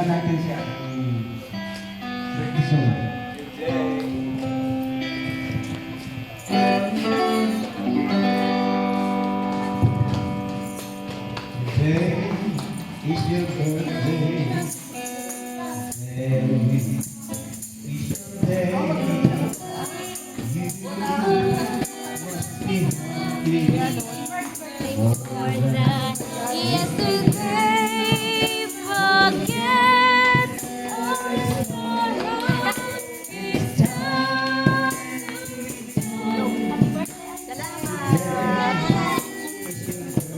natin siya. Birthday song. Today is your birthday. Today is your day. You must be happy. Yesterday, forget our sorrow. It's time.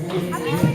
You can hear the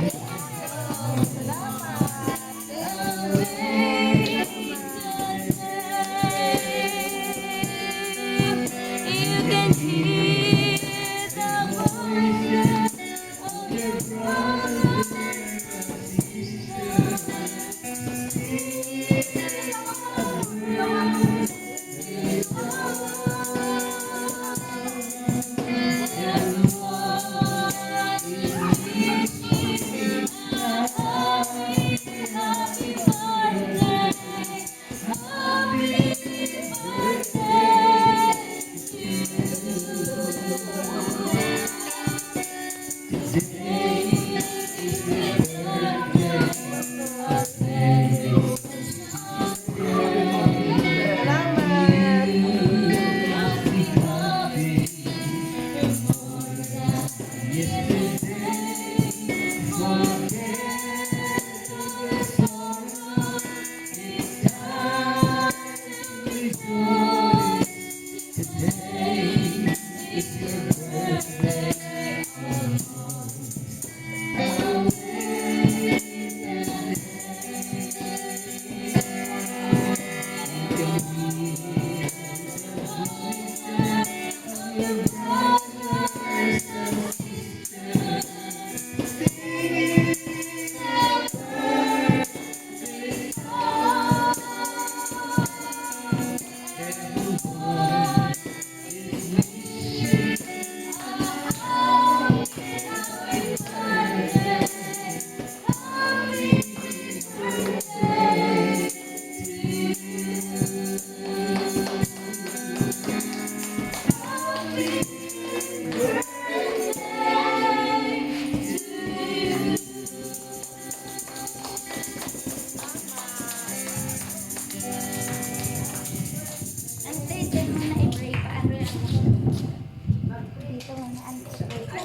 voices of your brothers and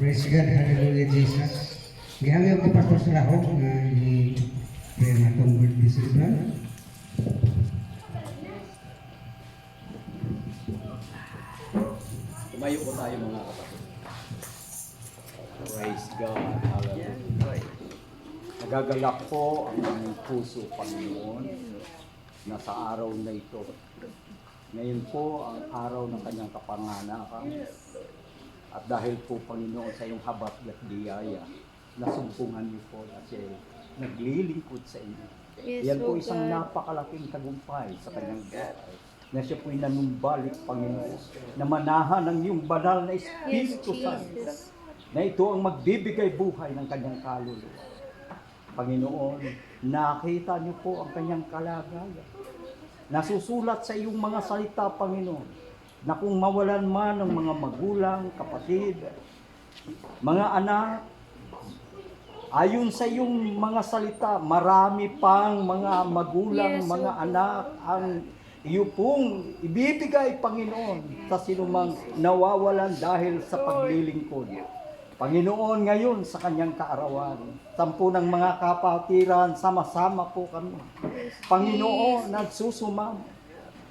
Praise God, hallelujah, Jesus. Gihangyo ko pastor sa lahog na i-pray na itong birthday celebration. Tumayo po tayo mga kapatid. Praise God. Hallelujah. Nagagalak po ang aming puso, Panginoon, na sa araw na ito. Ngayon po ang araw ng kanyang kapanganakan. At dahil po, Panginoon, sa iyong habat at biyaya, nasumpungan niyo po na siya naglilingkod sa inyo. Yan po isang napakalaking tagumpay sa kanyang buhay. Na siya po'y nanumbalik, Panginoon, na manahan ng iyong banal na Espiritu Santo, na ito ang magbibigay buhay ng kanyang kaluluwa. Panginoon, nakita niyo po ang kanyang kalagayan. Nasusulat sa iyong mga salita, Panginoon, na kung mawalan man ng mga magulang, kapatid, mga anak, ayon sa iyong mga salita, marami pang mga magulang, mga anak ang iyo pong ibibigay, Panginoon, sa sinumang nawawalan dahil sa paglilingkod. Panginoon, ngayon sa kanyang kaarawan, 10 ng mga kapatiran, sama-sama po kami. Panginoon, nagsusumamo.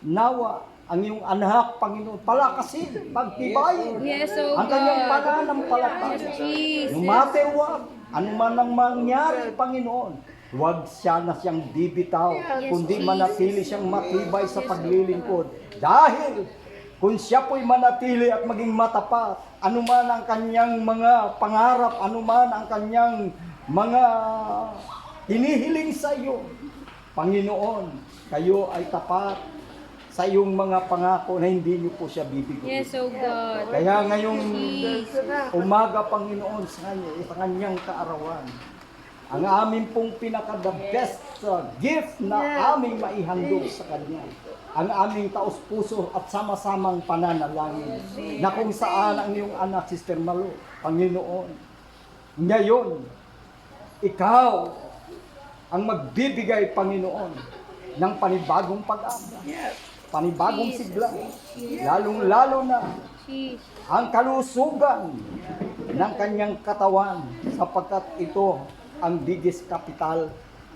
Nawa, ang iyong anak, Panginoon, palakasin, pagtibayin ang kanyang pananampalataya. Lumatewag, anuman ang mangyari, Panginoon, huwag siya na siyang bibitaw, kundi manatili siyang matibay sa paglilingkod. Dahil kung siya po'y manatili at maging matapat, anuman ang kanyang mga pangarap, anuman ang kanyang mga hinihiling sa iyo, Panginoon, kayo ay tapat sa iyong mga pangako na hindi niyo po siya bibigyan. Yes, oh God. Kaya ngayong umaga, Panginoon, sa kanyang kaarawan, ang aming pong pinaka-the best gift na aming maihandog sa Kanya. Ang aming taos-puso at sama-samang pananalangin na kung saan ang iyong anak, Sister Malu, Panginoon, ngayon, ikaw ang magbibigay, Panginoon, ng panibagong pag-asa, panibagong sigla, lalong-lalo na Jesus. ang kalusugan ng kanyang katawan sapagkat ito ang biggest capital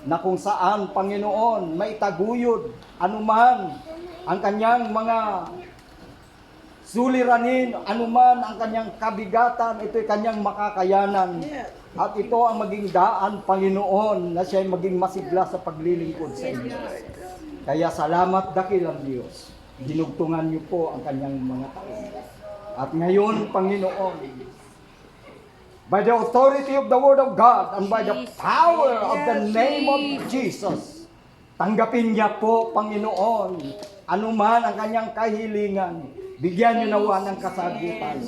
na kung saan, Panginoon, may taguyod anuman ang kanyang mga suliranin, anuman ang kanyang kabigatan, ito'y kanyang makakayanan. At ito ang maging daan, Panginoon, na siya'y maging masigla sa paglilingkod sa inyo. Kaya salamat dakilang Diyos. Dinugtungan niyo po ang kanyang mga taon. At ngayon, Panginoon, by the authority of the Word of God and by the power of the name of Jesus, tanggapin niya po, Panginoon, anuman ang kanyang kahilingan, bigyan niyo nawa ng kasagutan.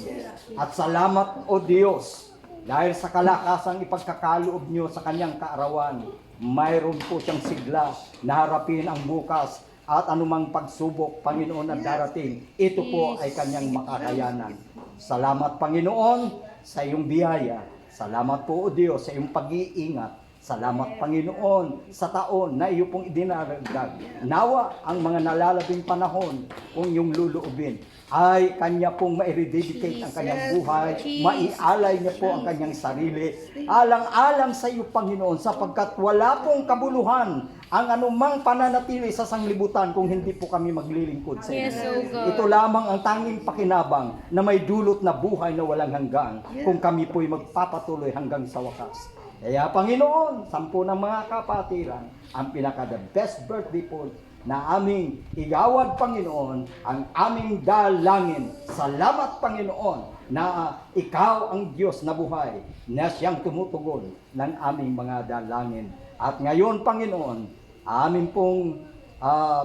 At salamat, O Diyos, dahil sa kalakasang ipagkakaloob niyo sa kanyang kaarawan, mayroon po siyang sigla na harapin ang bukas at anumang pagsubok, Panginoon, na darating. Ito po ay kanyang makakayanan. Salamat, Panginoon, sa iyong biyaya. Salamat po, O Diyos, sa iyong pag-iingat. Salamat, Panginoon, sa taon na iyo pong idinaragdag. Nawa ang mga nalalabing panahon kung iyong luluubin ay kanya pong ma-rededicate ang kanyang buhay, maialay niya po ang kanyang sarili, alang-alang sa iyo, Panginoon, sapagkat wala pong kabuluhan ang anumang pananatili sa sanglibutan kung hindi po kami maglilingkod sa inyo. Yes, O God. Ito lamang ang tanging pakinabang na may dulot na buhay na walang hanggan kung kami po'y magpapatuloy hanggang sa wakas. Kaya, Panginoon, 10 ng mga kapatiran, ang pinaka-the best birthday po na aming igawad, Panginoon, ang aming dalangin. Salamat, Panginoon, na ikaw ang Diyos na buhay, na siyang tumutugon ng aming mga dalangin. At ngayon, Panginoon, amin pong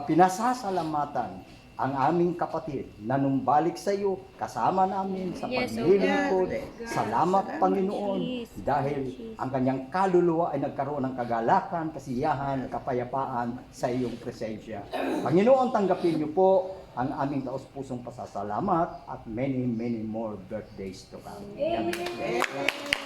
pinasasalamatan ang aming kapatid na numbalik sa iyo, kasama namin sa Yes, O paglilingkod. God. Salamat, Panginoon, Jesus. dahil ang kanyang kaluluwa ay nagkaroon ng kagalakan, kasiyahan, kapayapaan sa iyong presensya. Panginoon, tanggapin niyo po ang aming taos-pusong pasasalamat at many, many more birthdays to come. Amen.